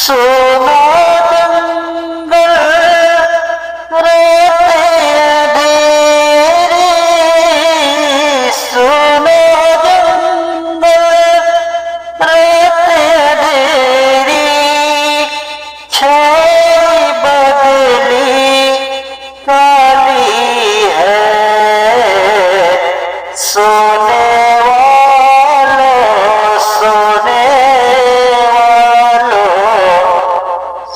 सोना जंगल रहते अंधेरे, सोना जंगल रहते अंधेरे, छाई बदली काली है, सोने वालों सोने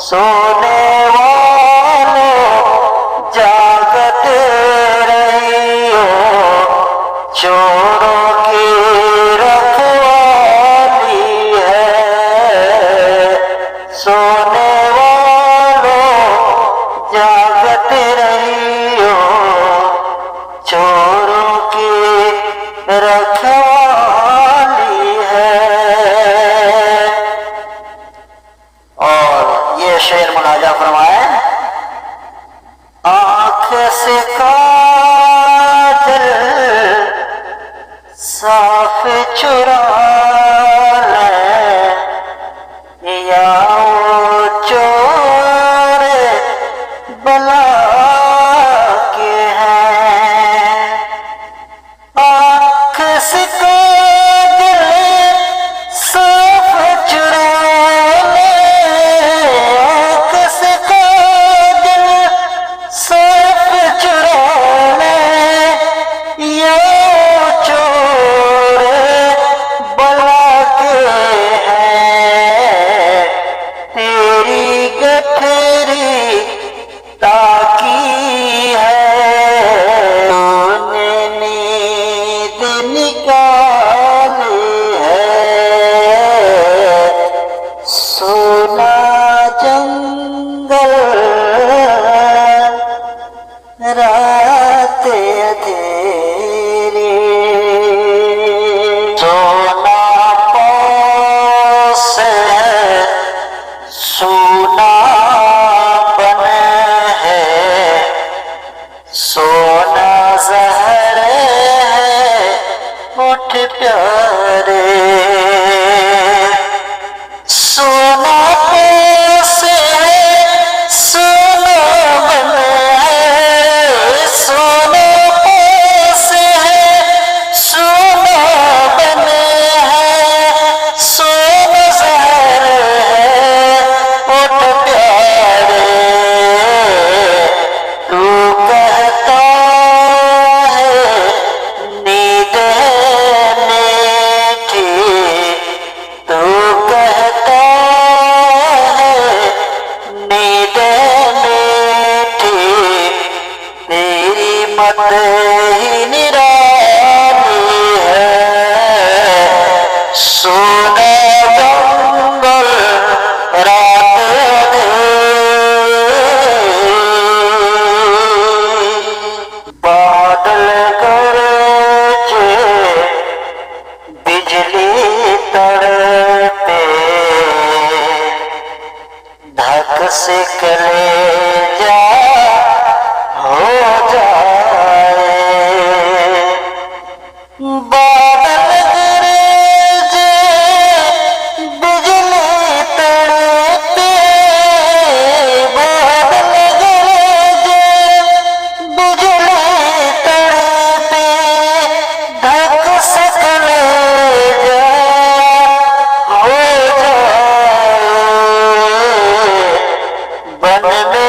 सोने वालों जागते रहियो, चोरों की रखवाली है, सोने वालों जागते रहियो, चोरों की रखवाली है। और ये शेर मुलाजा फरमाए, आंख से काजल साफ चुरा ले, या वो चोर बला के हैं, आंख से काजल साफ चुरा ले, साफ चुरा ले, ये चोर बला के हैं, तेरी गठरी ताकी है, तूने नींद निकाली है, सोना जंगल रात अंधेरे, सोना पास है, सोना बन है, सोना जहर है होठ प्यारे, सोना पास है, सोना बन है, सोना पास है, सोना बन है, सोना जहर है होठ प्यारे, तू कहता है नींद मीठी, तू कहता है नींद मीठी, तेरी मत ही निराली है, सोना जंगल रात अंधेरे, बादल गरजे बिजली तड़पे, धक से कलेजा हो जाए, बादल गरजे बिजली तड़पे, बादल गरजे बिजली तड़पे, धक से कलेजा हो जाए, बन में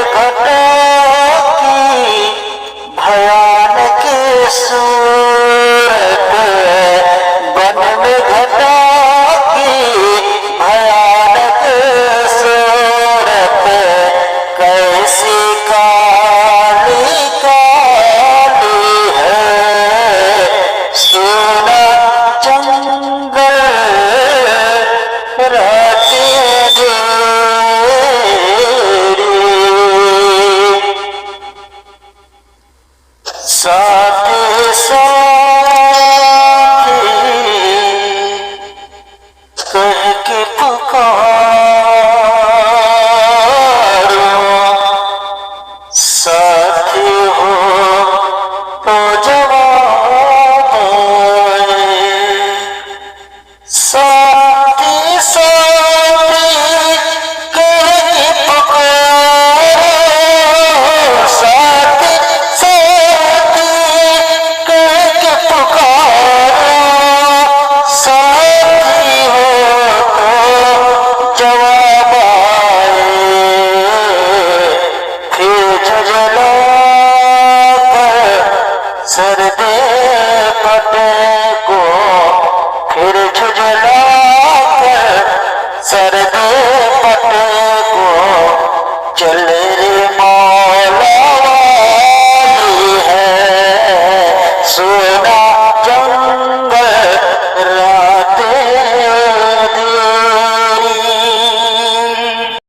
पटे को फिर झुझला कर सर्दे पटे को चले